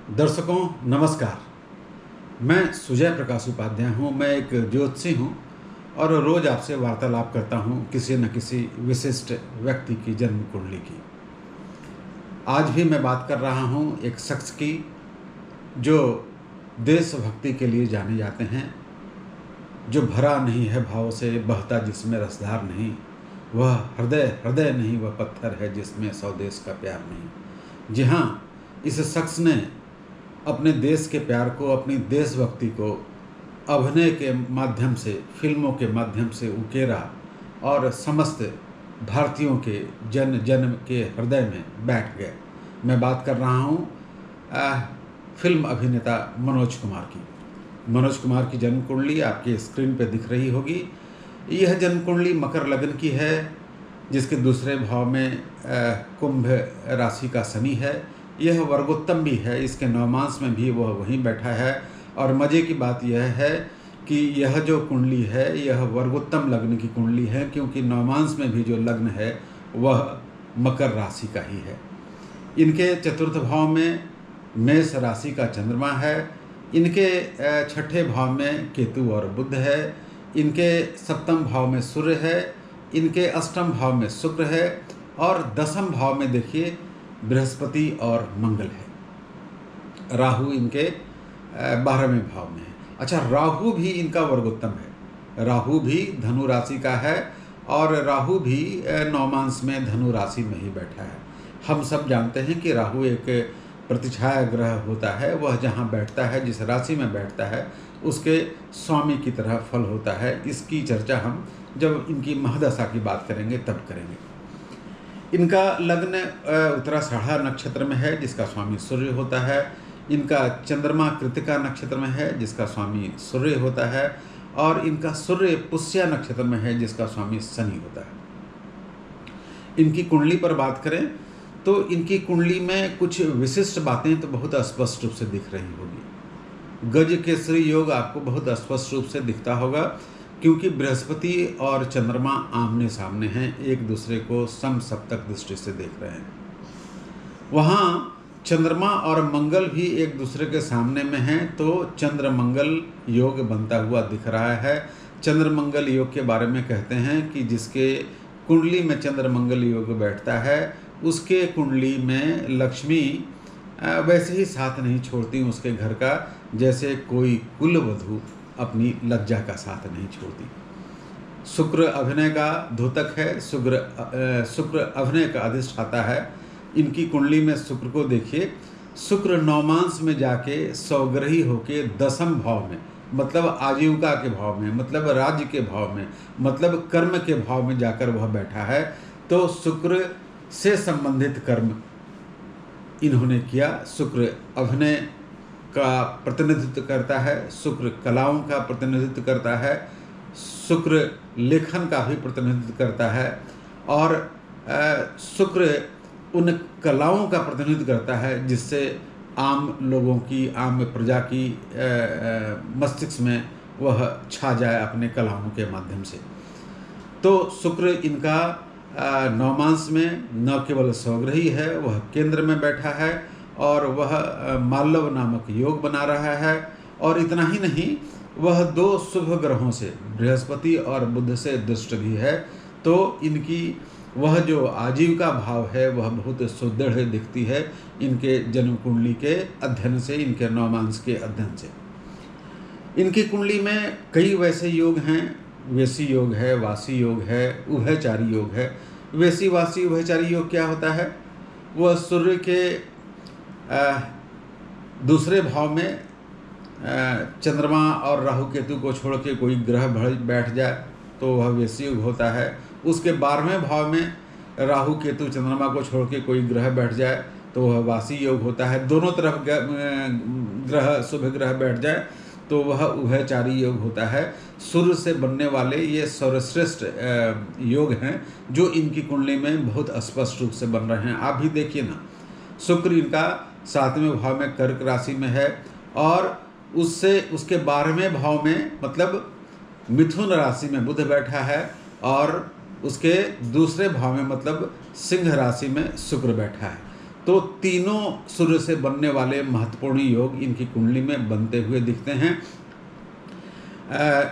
दर्शकों नमस्कार। मैं सुजय प्रकाश उपाध्याय हूँ। मैं एक ज्योतिषी हूँ और रोज़ आपसे वार्तालाप करता हूँ किसी न किसी विशिष्ट व्यक्ति की जन्म कुंडली की। आज भी मैं बात कर रहा हूँ एक शख्स की जो देशभक्ति के लिए जाने जाते हैं, जो भरा नहीं है भाव से, बहता जिसमें रसधार नहीं, वह हृदय हृदय नहीं, वह पत्थर है जिसमें स्वदेश का प्यार नहीं। जी हाँ, इस शख्स ने अपने देश के प्यार को, अपनी देशभक्ति को अभिनय के माध्यम से, फिल्मों के माध्यम से उकेरा और समस्त भारतीयों के जन जन के हृदय में बैठ गए। मैं बात कर रहा हूँ फिल्म अभिनेता मनोज कुमार की। मनोज कुमार की जन्म कुंडली आपके स्क्रीन पर दिख रही होगी। यह जन्म कुंडली मकर लग्न की है, जिसके दूसरे भाव में कुंभ राशि का शनि है। यह वर्गोत्तम भी है, इसके नवमांश में भी वह वहीं बैठा है। और मज़े की बात यह है कि यह जो कुंडली है यह वर्गोत्तम लग्न की कुंडली है, क्योंकि नवमांश में भी जो लग्न है वह मकर राशि का ही है। इनके चतुर्थ भाव में मेष राशि का चंद्रमा है। इनके छठे भाव में केतु और बुध है। इनके सप्तम भाव में सूर्य है। इनके अष्टम भाव में शुक्र है और दसम भाव में देखिए बृहस्पति और मंगल है। राहु इनके 12वें भाव में है। अच्छा, राहु भी इनका वर्गोत्तम है। राहु भी धनु राशि का है और राहु भी नवमांश में धनु राशि में ही बैठा है। हम सब जानते हैं कि राहु एक प्रतिछाया ग्रह होता है। वह जहाँ बैठता है, जिस राशि में बैठता है, उसके स्वामी की तरह फल होता है। इसकी चर्चा हम जब इनकी महादशा की बात करेंगे तब करेंगे। इनका लग्न उत्तराषाढ़ा नक्षत्र में है, जिसका स्वामी सूर्य होता है। इनका चंद्रमा कृतिका नक्षत्र में है, जिसका स्वामी सूर्य होता है। और इनका सूर्य पुष्या नक्षत्र में है, जिसका स्वामी शनि होता है। इनकी कुंडली पर बात करें तो इनकी कुंडली में कुछ विशिष्ट बातें तो बहुत स्पष्ट रूप से दिख रही होगी। गज केसरी योग आपको बहुत स्पष्ट रूप से दिखता होगा, क्योंकि बृहस्पति और चंद्रमा आमने सामने हैं, एक दूसरे को समसप्तक दृष्टि से देख रहे हैं। वहाँ चंद्रमा और मंगल भी एक दूसरे के सामने में हैं, तो चंद्र मंगल योग बनता हुआ दिख रहा है। चंद्र मंगल योग के बारे में कहते हैं कि जिसके कुंडली में चंद्र मंगल योग बैठता है, उसके कुंडली में लक्ष्मी वैसे ही साथ नहीं छोड़ती उसके घर का, जैसे कोई कुलवधू अपनी लज्जा का साथ नहीं छोड़ती। शुक्र अभिनय का द्योतक है। शुक्र अभिनय का अधिष्ठाता है। इनकी कुंडली में शुक्र को देखिए, शुक्र नवमांश में जाके स्वग्रही होके दसम भाव में, मतलब आजीविका के भाव में, मतलब राज्य के भाव में, मतलब कर्म के भाव में जाकर वह बैठा है। तो शुक्र से संबंधित कर्म इन्होंने किया। शुक्र अभिनय का प्रतिनिधित्व करता है, शुक्र कलाओं का प्रतिनिधित्व करता है, शुक्र लेखन का भी प्रतिनिधित्व करता है और शुक्र उन कलाओं का प्रतिनिधित्व करता है जिससे आम लोगों की, आम प्रजा की मस्तिष्क में वह छा जाए अपने कलाओं के माध्यम से। तो शुक्र इनका नवमांश में न केवल स्वग्रही है, वह केंद्र में बैठा है और वह मालव नामक योग बना रहा है। और इतना ही नहीं, वह दो शुभ ग्रहों से, बृहस्पति और बुध से दृष्ट भी है। तो इनकी वह जो आजीविका भाव है वह बहुत सुदृढ़ दिखती है इनके जन्म कुंडली के अध्ययन से, इनके नवमांश के अध्ययन से। इनकी कुंडली में कई वैसे योग हैं। वेशी योग है, वासी योग है, उभयचारी योग है। वेशी वासी उभयचारी योग क्या होता है? वह सूर्य के दूसरे भाव में चंद्रमा और राहु केतु को छोड़ के कोई ग्रह बैठ जाए तो वह वेशी योग होता है। उसके 12वें भाव में राहु केतु चंद्रमा को छोड़ के कोई ग्रह बैठ जाए तो वह वासी योग होता है। दोनों तरफ ग्रह, शुभ ग्रह बैठ जाए तो वह उभयचारी योग होता है। सूर्य से बनने वाले ये सर्वश्रेष्ठ योग हैं जो इनकी कुंडली में बहुत स्पष्ट रूप से बन रहे हैं। आप भी देखिए ना, शुक्र इनका 7वें भाव में कर्क राशि में है और उससे उसके 12वें भाव में, मतलब मिथुन राशि में बुध बैठा है और उसके दूसरे भाव में, मतलब सिंह राशि में शुक्र बैठा है। तो तीनों सूर्य से बनने वाले महत्वपूर्ण योग इनकी कुंडली में बनते हुए दिखते हैं।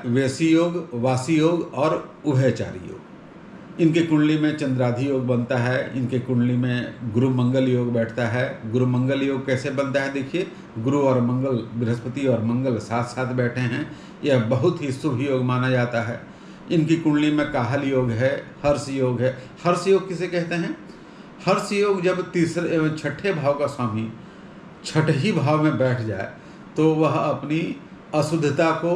वैसी योग, वासी योग और उभयचारी योग। इनकी कुंडली में चंद्राधि योग बनता है। इनके कुंडली में गुरु मंगल योग बैठता है। गुरु मंगल योग कैसे बनता है देखिए, गुरु और मंगल, बृहस्पति और मंगल साथ साथ बैठे हैं। यह बहुत ही शुभ योग माना जाता है। इनकी कुंडली में काहल योग है, हर्ष योग है। हर्ष योग किसे कहते हैं? हर्ष योग जब तीसरे एवं छठे भाव का स्वामी छठे ही भाव में बैठ जाए तो वह अपनी अशुद्धता को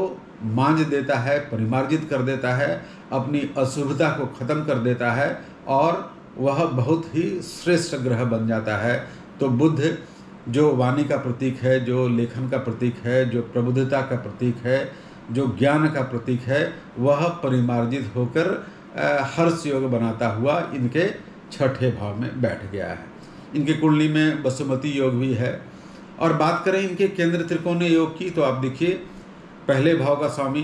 मांझ देता है, परिमार्जित कर देता है, अपनी अशुभता को खत्म कर देता है और वह बहुत ही श्रेष्ठ ग्रह बन जाता है। तो बुध जो वाणी का प्रतीक है, जो लेखन का प्रतीक है, जो प्रबुद्धता का प्रतीक है, जो ज्ञान का प्रतीक है, वह परिमार्जित होकर हर्ष योग बनाता हुआ इनके छठे भाव में बैठ गया है। इनकी कुंडली में वसुमती योग भी है। और बात करें इनके केंद्र त्रिकोणीय योग की, तो आप देखिए पहले भाव का स्वामी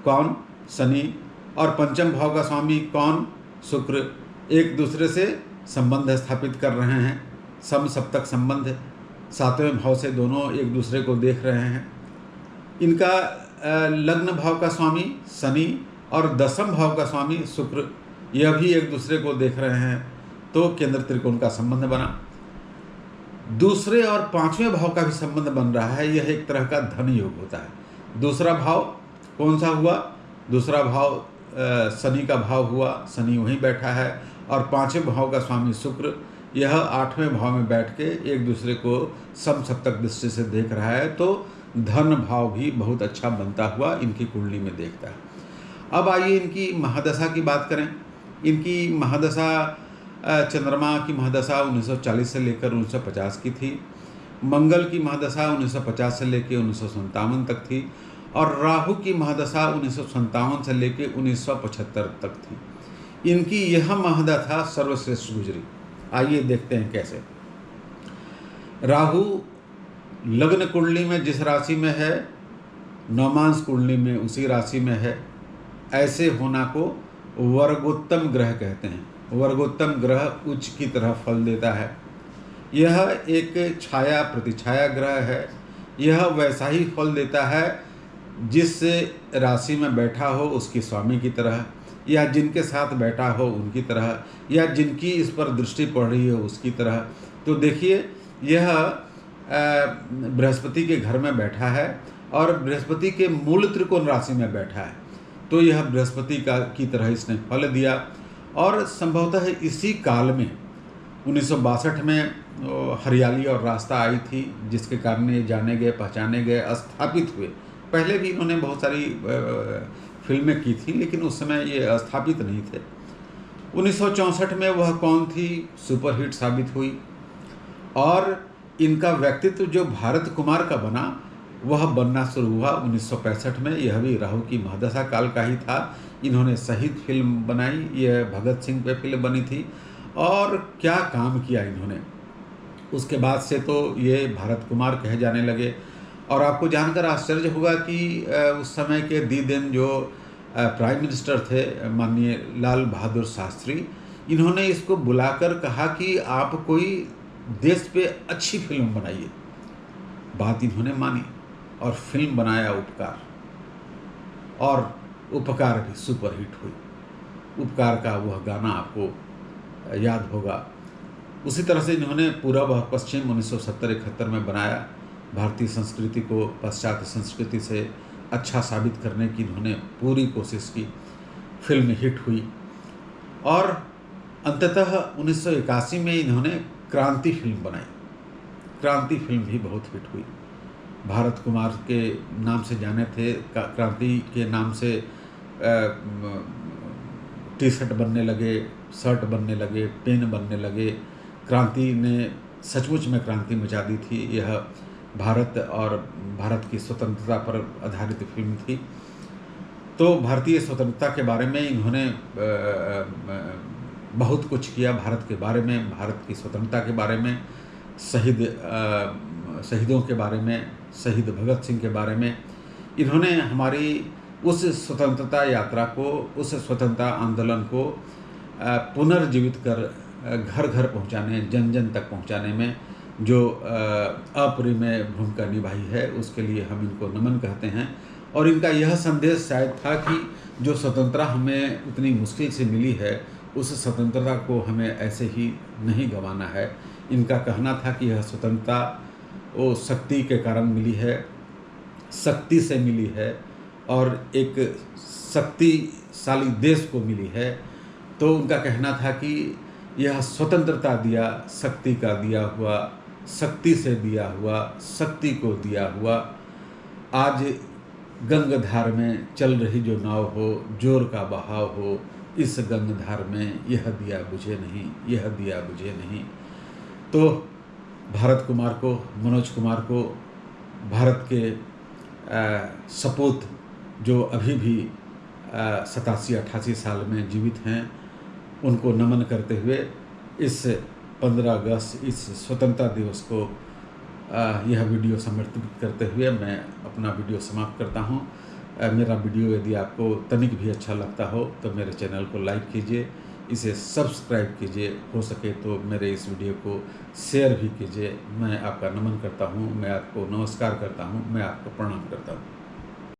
कौन? शनि। और पंचम भाव का स्वामी कौन? शुक्र। एक दूसरे से संबंध स्थापित कर रहे हैं, सम सप्तक संबंध। सातवें भाव से दोनों एक दूसरे को देख रहे हैं। इनका लग्न भाव का स्वामी शनि और दसम भाव का स्वामी शुक्र, यह भी एक दूसरे को देख रहे हैं। तो केंद्र त्रिकोण का संबंध बना। दूसरे और पांचवें भाव का भी संबंध बन रहा है। यह एक तरह का धन योग होता है। दूसरा भाव कौन सा हुआ? दूसरा भाव शनि का भाव हुआ, शनि वहीं बैठा है। और पांचवें भाव का स्वामी शुक्र, यह आठवें भाव में बैठ के एक दूसरे को सम सप्तक दृष्टि से देख रहा है। तो धन भाव भी बहुत अच्छा बनता हुआ इनकी कुंडली में देखता है। अब आइए इनकी महादशा की बात करें। इनकी महादशा चंद्रमा की महादशा 1940 से लेकर 1950 की थी। मंगल की महादशा 1950 से लेकर 1957 तक थी। और राहु की महादशा 1957 से लेकर 1975 तक थी। इनकी यह महादशा सर्वश्रेष्ठ गुजरी। आइए देखते हैं कैसे। राहु लग्न कुंडली में जिस राशि में है, नवमांश कुंडली में उसी राशि में है। ऐसे होना को वर्गोत्तम ग्रह कहते हैं। वर्गोत्तम ग्रह उच्च की तरह फल देता है। यह एक छाया प्रतिछाया ग्रह है। यह वैसा ही फल देता है जिस राशि में बैठा हो उसकी स्वामी की तरह, या जिनके साथ बैठा हो उनकी तरह, या जिनकी इस पर दृष्टि पड़ रही हो उसकी तरह। तो देखिए यह बृहस्पति के घर में बैठा है और बृहस्पति के मूल त्रिकोण राशि में बैठा है। तो यह बृहस्पति की तरह इसने फल दिया। और संभवतः इसी काल में 1962 में हरियाली और रास्ता आई थी, जिसके कारण ये जाने गए, पहचाने गए, स्थापित हुए। पहले भी इन्होंने बहुत सारी फिल्में की थी, लेकिन उस समय ये स्थापित नहीं थे। 1964 में वह कौन थी? सुपरहिट साबित हुई। और इनका व्यक्तित्व जो भारत कुमार का बना, वह बनना शुरू हुआ 1965 में। यह भी राहु की महादशा काल का ही था। इन्होंने शहीद फिल्म बनाई, यह भगत सिंह पे फिल्म बनी थी। और क्या काम किया इन्होंने। उसके बाद से तो ये भारत कुमार कहे जाने लगे। और आपको जानकर आश्चर्य होगा कि उस समय के दिन जो प्राइम मिनिस्टर थे माननीय लाल बहादुर शास्त्री, इन्होंने इसको बुलाकर कहा कि आप कोई देश पे अच्छी फिल्म बनाइए। बात इन्होंने मानी और फिल्म बनाया उपकार। और उपकार भी सुपरहिट हुई। उपकार का वह गाना आपको याद होगा। उसी तरह से इन्होंने पूरब और पश्चिम 1970-71 में बनाया। भारतीय संस्कृति को पाश्चात्य संस्कृति से अच्छा साबित करने की इन्होंने पूरी कोशिश की। फिल्म हिट हुई। और अंततः 1981 में इन्होंने क्रांति फिल्म बनाई। क्रांति फिल्म भी बहुत हिट हुई। भारत कुमार के नाम से जाने थे। क्रांति के नाम से टी शर्ट बनने लगे, शर्ट बनने लगे, पेन बनने लगे। क्रांति ने सचमुच में क्रांति मचा दी थी। यह भारत और भारत की स्वतंत्रता पर आधारित फिल्म थी। तो भारतीय स्वतंत्रता के बारे में इन्होंने बहुत कुछ किया। भारत के बारे में, भारत की स्वतंत्रता के बारे में, शहीदों के बारे में, शहीद भगत सिंह के बारे में। इन्होंने हमारी उस स्वतंत्रता यात्रा को, उस स्वतंत्रता आंदोलन को पुनर्जीवित कर घर घर पहुंचाने, जन जन तक पहुंचाने में जो अपरिमेय भूमिका निभाई है, उसके लिए हम इनको नमन कहते हैं। और इनका यह संदेश शायद था कि जो स्वतंत्रता हमें इतनी मुश्किल से मिली है, उस स्वतंत्रता को हमें ऐसे ही नहीं गंवाना है। इनका कहना था कि यह स्वतंत्रता वो शक्ति के कारण मिली है, शक्ति से मिली है और एक शक्तिशाली देश को मिली है। तो उनका कहना था कि यह स्वतंत्रता दिया, शक्ति का दिया हुआ, शक्ति से दिया हुआ, शक्ति को दिया हुआ। आज गंगाधार में चल रही जो नाव हो, जोर का बहाव हो, इस गंगाधार में यह दिया बुझे नहीं, यह दिया बुझे नहीं। तो भारत कुमार को, मनोज कुमार को, भारत के सपूत जो अभी भी 87-88 साल में जीवित हैं, उनको नमन करते हुए इस 15 अगस्त, इस स्वतंत्रता दिवस को यह वीडियो समर्पित करते हुए मैं अपना वीडियो समाप्त करता हूँ। मेरा वीडियो यदि आपको तनिक भी अच्छा लगता हो तो मेरे चैनल को लाइक कीजिए, इसे सब्सक्राइब कीजिए, हो सके तो मेरे इस वीडियो को शेयर भी कीजिए। मैं आपका नमन करता हूँ, मैं आपको नमस्कार करता हूँ, मैं आपको प्रणाम करता हूँ।